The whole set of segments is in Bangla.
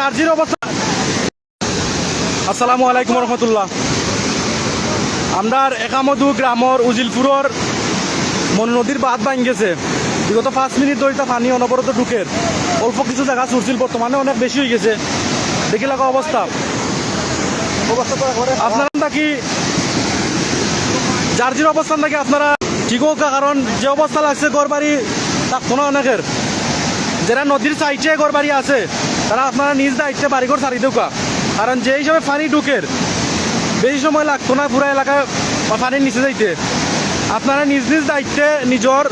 জার্জির অবস্থা। আসসালামু আলাইকুম রহমতুল্লাহ। আমরা একামদু গ্রামর উজিলপুরের মন নদীর বাঁধ ভাঙি গেছে। বিগত 5 মিনিট ধরে পানি অনবরত ঢুকের, অল্প কিছু জায়গা ছুটছিল, বর্তমানে অনেক বেশি হয়ে গেছে। দেখি লাগা অবস্থা। আপনারা কি জার্জির অবস্থান থেকে আপনারা ঠিক হোক, কারণ যে অবস্থা লাগছে ঘর বাড়ি থাকতো না অনেকের। যারা নদীর সাইডে ঘর বাড়ি আছে তারা আপনারা নিজ দায়িত্বে বাড়িঘর ছাড়ি দেওয়া, কারণ যে হিসাবে পানি ঢুকের বেশি সময় লাগতো না পুরো এলাকায় পানির নিচে যাইতে। আপনারা নিজ নিজ দায়িত্বে নিজের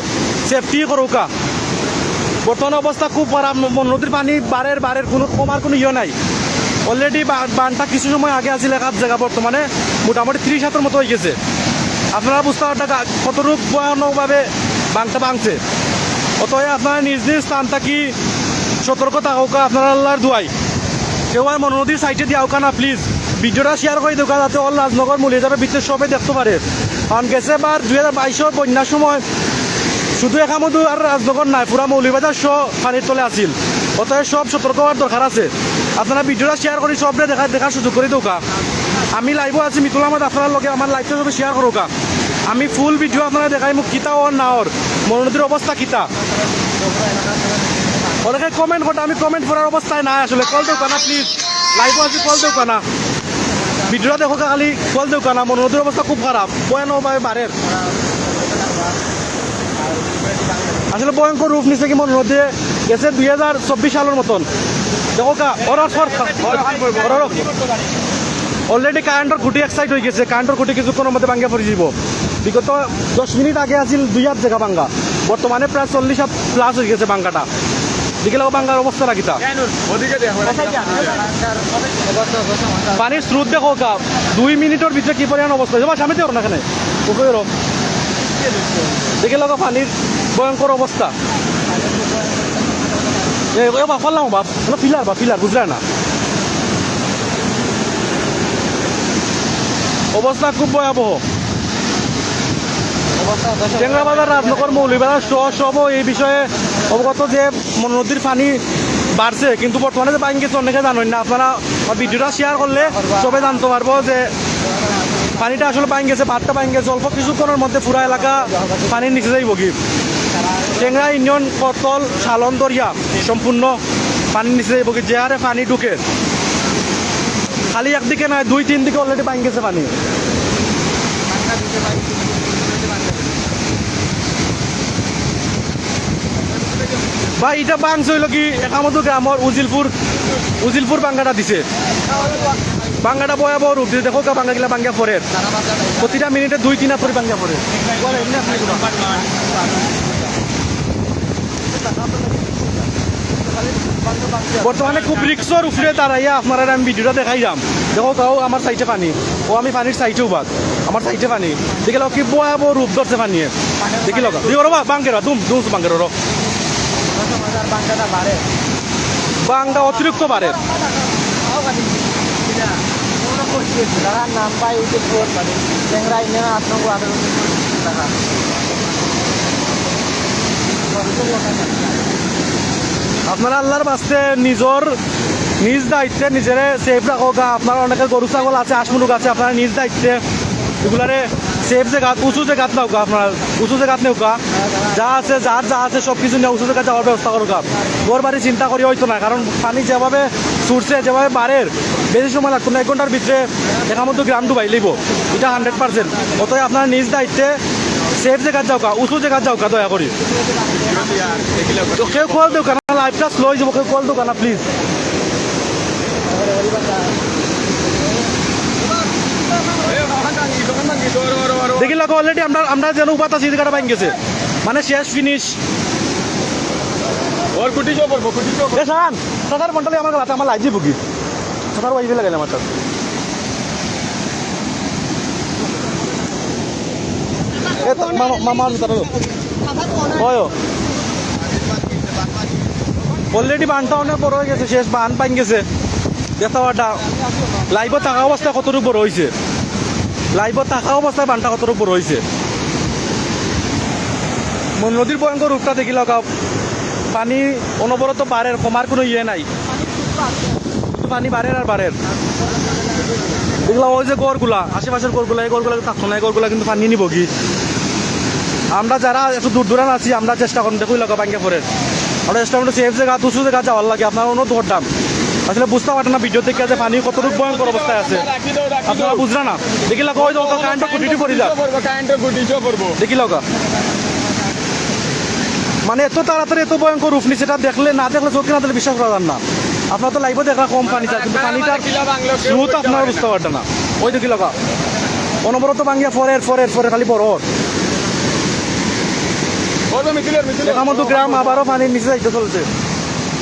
সেফটি করুকা। বর্তমান অবস্থা খুব খারাপ, নদীর পানি বাড়ের কোনো কমার কোনো ইয়ে নাই। অলরেডি বানটা কিছু সময় আগে আসলে এক জায়গা, বর্তমানে মোটামুটি 30 হাতের মতো হয়ে গেছে। আপনারা বুঝতে পারটা কতটুকু ভয়ানকভাবে বানটা ভাঙছে। অতএব আপনারা নিজ নিজ স্থান থাকি সতর্ক থাকুকা। আপনারা আল্লাহর দোয়াই কেউ আর নদীর সাইডে দিয়ে আউকা না, প্লিজ ভিডিওটা শেয়ার করে দেওয়া, যাতে অল রাজনগর মলিয়ে যাবে, বিদ্যুৎ সবাই দেখতে পারে। কারণ গেছে বার 2022 বন্যার সময় শুধু একামদু আর রাজনগর নাই, পুরা মৌলিবাজার সহ পানির তলে আসিল। অতএব সব সতর্ক হওয়ার দরকার আছে। আপনারা ভিডিওটা শেয়ার করে সবরে দেখার সুযোগ করে দেওয়া। আমি লাইভও আছি মিতুল আহমদ, আপনার লগে আমার লাইভটা সবাই শেয়ার করোকা। আমি ফুল ভিডিও আপনারা দেখাই মুখ কিতা ওর না ওর মনোনদীর অবস্থা কিতা। অনেকে কমেন্ট করতে, আমি কমেন্ট করার অবস্থায় নাই আসলে। কল দেও কানা প্লিজ, লাইভও আছি, কল দেও কানা, ভিডিওটা দেখো খালি, কল দেও কানা। মনোনদীর অবস্থা খুব খারাপ, ভয়ানকভাবে বাড়ের। আসলে ভয়ঙ্কর রূপ নিচ্ছে কি মনে নদী গেছে 2024 সালের মতন। দেখো কা অলরেডি কারেন্টের খুঁটি এক সাইড হয়ে গেছে। কারেন্টের খুঁটি কিছুক্ষণের মধ্যে ভাঙ্গা পড়ে যাব। বিগত 10 মিনিট আগে আসিল 2 হাত জায়গা ভাঙ্গা, বর্তমানে প্রায় 40 হাত প্লাস হয়ে গেছে ভাঙ্গাটা। দেখে লাগো ভাঙ্গার অবস্থা রাখিতা। পানির স্রোত দেখো কা 2 মিনিটের ভিতরে কি পরিমাণ অবস্থা হয়েছে। সামনে দেওয়ার না এখানে দেখে লাগো পানির ভয়ঙ্কর অবস্থা। পারলাম বাপ ফিলার বুঝলে না, অবস্থা খুব ভয়াবহ। টেংরাবাজার, রাজনগর, মৌলিবাজার সহ এই বিষয়ে অবগত যে নদীর পানি বাড়ছে, কিন্তু বর্তমানে যে পানি গেছে অনেকে জানেন না। আপনারা ভিডিওটা শেয়ার করলে সবাই জানতে পারবো যে পানিটা আসলে পানি গেছে, ভাতটা পানি গেছে। অল্প কিছুক্ষণের মধ্যে পুরা এলাকা পানির নিচে যাইব কি। টেংরা ইউনিয়ন, কতল, শালন দরিয়া সম্পূর্ণ পানির নিচে যাইব কি। যে হারে পানি ঢুকে, খালি একদিকে নয় 2-3 দিকে অলরেডি পানি গেছে পানি। ভাই এটা বাংশ হইল কি একামদু গ্রামর উজিলপুর বাঙ্গাটা দিছে। বাঙ্গাটা ভয়াবহ রূপ দিছে। দেখো বাঙ্গা গিলা বাঙ্গা পড়ে, প্রতিটা মিনিটে 2-3 হাত করে বাঙ্গা পড়ে। বর্তমানে খুব রিক্সর উপরে দাঁড়াইয়া আপনারা আমি ভিডিওটা দেখাই যাম। দেখো তাও আমার সাইডে পানি, ও আমি পানির সাইডেও বাদ, আমার সাইডে পানি। দেখে লোক কি ভয়াবহ রূপ ধরছে পানি। দেখি লোক রবা বাঙ্গেরা দুম বাঙ্গের র বাঙ্গা অতিরিক্ত বাড়ে। আপনারা আল্লাহর বাস্তে নিজ দায়িত্বে নিজেরে সেফ রাখো। আপনারা অনেকের গরু ছাগল আছে, হাঁস-মুরগ আছে, আপনারা নিজ দায়িত্বে এগুলারে সেফ জায়গা, উঁচু জায়গাত নাও। আপনারা উঁচু জায়গাত নেও, যা আছে সব কিছু নিয়ে উঁচু জায়গায় যাওয়ার ব্যবস্থা করো। ঘর বাড়ি চিন্তা করি হয়তো না, কারণ পানি যেভাবে ছুটছে, যেভাবে বাড়ের, বেশি সময় লাগতো না। 1 ঘন্টার ভিতরে এখান মধ্যে গ্রাম ডুবাই লিব, এটা 100%। অতএব আপনারা নিজ দায়িত্বে সেফ জায়গা যাও, উঁচু জায়গা যাও দয়া করি। কেউ কল দেও কেন, লাইভটা স্লো হয়ে যাবো, কেউ কল দেও কেন প্লিজ। দেখি লাগো অলরেডি আমরা যেন উপাত আছি, জায়গাটা ভাঙ গেছে, মানে শেষ ফিনিশ। সাদার মন্ডলে আমার রাতে আমার লাইজি বুকি সাদার বাইরে লাগাইলে আমার মামার ভিতরে অলরেডি বানটা অনেক বড় হয়ে গেছে, শেষ বান পাইন গেছে। দেখতে লাইভে থাকা অবস্থায় কতটুকু বড় হয়েছে, লাইভে থাকা অবস্থায় বানটা কতটুকু বড় হয়েছে। নদীর ভয়ঙ্কর রূপটা দেখি লগাও, পানি অনবরত বাড়ের, কমার কোনো ইয়ে নাই। পানি বাড়ের আর বাড়ের। দেখলাম ওই যে গড়গুলা, আশেপাশের গড়গুলা, এই গড়গুলা থাকতো না, এই গড়গুলা কিন্তু পানি নিব কি। আমরা যারা একটু দূর দূরান আছি আমরা চেষ্টা করুন, দেখুই লাগা ব্যাঙ্গে পরে আমরা চেষ্টা করুন সেফ জায়গা উঁচু জায়গা যাওয়ার লাগে। আপনার অনুরোধ করতাম, আসলে বুঝতে পারেন না ভিডিও দেখে যে পানি কতটুকু ভয়ঙ্কর অবস্থায় আছে আপনারা বুঝলেন না। দেখি লাগা ওই দরকার কারেন্টটা কুটিটি পড়ি যাক, দেখি লাগা মানে এত তাড়াতাড়ি এত ভয়ঙ্কর রূপ নিচ্ছে, এটা দেখলে না দেখলে চোখে না দেখলে বিশ্বাস করা যান না। আপনার তো লাইভে দেখা কম পানিটা, কিন্তু পানিটার স্রোত আপনারা বুঝতে পারতেন না। ওই দেখি লাগা অনবরত ভাঙ্গিয়া ফরে খালি বড় মতো গ্রাম আবারও পানির নিচে যাইতে চলছে।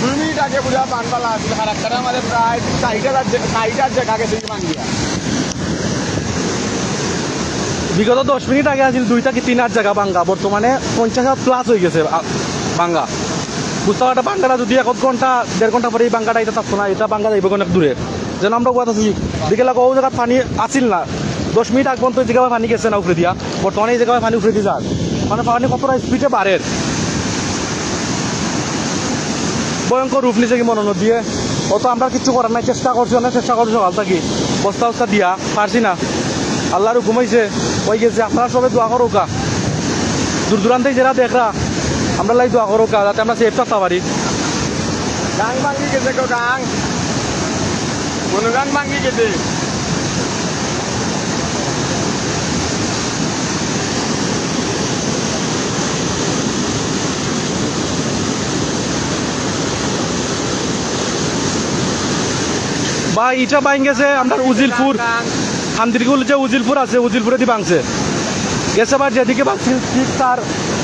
2 মিনিট আগে বুঝা পানবালা আসলে হারাক্কারে আমাদের প্রায় 4 জায়গা গেছে ভাঙ্গিয়া। বিগত 10 মিনিট আগে আছিল 2 থেকে 3 জায়গা ভাঙ্গা, বর্তমানে 50+ হয়ে গেছে ভাঙ্গা। বুঝতে পারটা বাঙ্গাটা যদি 1 ঘন্টা 1.5 ঘন্টা পরে এই বাঙ্গাটা এটা থাকতো না, এটা বাঙ্গা যাইব অনেক দূরে। যেন আমরা কথা আছি দিকে লাগা ও জায়গা পানি আসিল না, 10 মিনিট আগ পর্যন্ত এই জায়গায় পানি গেছে না উপরে দিয়া, বর্তমানে এই জায়গায় পানি উপরে দিয়ে যায়। মানে পানি কতটা স্পিডে বাড়ে, ভয়ঙ্কর রূপ নিচে কি মনে দিয়ে। অত আমরা কিছু করার নাই, চেষ্টা করছি অনেক চেষ্টা করছি সকাল থাকি, বস্তা দিয়া পারছি না। আল্লাহর হুকুম হয়েছে হয়ে গেছে। আপনারা সবাই দোয়া করো কা, দূর দূরান্তে যারা দেখরা আমরা লাই দোয়া করো কা, যাতে আমরা সেফ থাকতে পারি। গাং ভাঙ্গি গেছে কেউ গাং মনুগান ভাঙ্গি গেছে। বা ইটা বাইন গেছে আমরা উজিলপুর খান্দিরগুল যে উজিলপুর আছে, উজিলপুরে দিয়ে ভাঙছে গেছে। এবার যেদিকে ভাঙছে ঠিক তার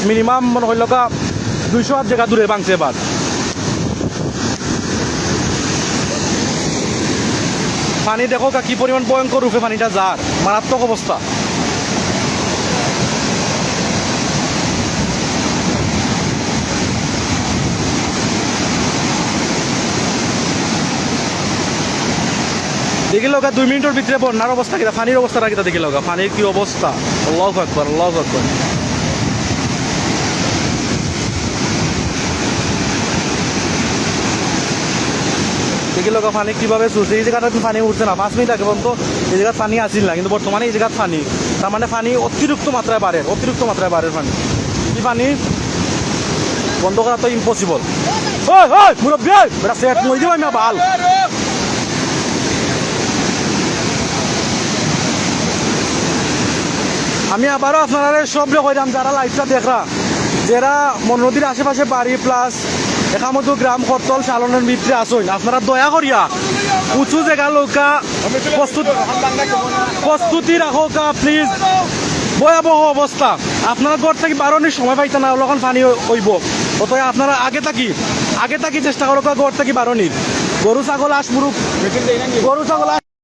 মিনিমাম মনে হইল 200 জায়গা দূরে ভাঙছে। এবার পানি দেখো কি পরিমাণ ভয়ঙ্কর রূপে পানিটা যার, মারাত্মক অবস্থা। দেখি লগা 2 মিনিটের ভিতরে বন্যার অবস্থা কিনা, পানির অবস্থাটা কিনা দেখি লগা, পানির কি অবস্থা। আল্লাহু আকবার, আল্লাহু আকবার। দেখি লগা পানি কিভাবে চলছে। এই জায়গাটা পানি উঠছে না, 5 মিনিট আগে পর্যন্ত এই জায়গায় পানি আসিল না, কিন্তু বর্তমানে এই জায়গায় পানি, তার মানে পানি অতিরিক্ত মাত্রায় বাড়ে, অতিরিক্ত মাত্রায় বাড়ে পানি। এই পানি বন্ধ করা তো ইম্পসিবল। ওই ওই মুরব্বি বেটা সেট মই দিও না ভাল। আমি আবারও আপনারা সব লোক হইলাম যারা লাইভটা দেখরা, যারা নদীর আশেপাশে বাড়ি প্লাস একামতো গ্রাম করতল চালনের ভিতরে আসুন, আপনারা দয়া করিয়া উঁচু জায়গা লোকা প্রস্তুতি রাখো কা প্লিজ। ভয়াবহ অবস্থা, আপনারা ঘর থেকে বারোনির সময় পাইতে না, ওরকম পানি হইব। অতএব আপনারা আগে থাকি চেষ্টা করো ঘর থেকে বারোনির। গরু ছাগল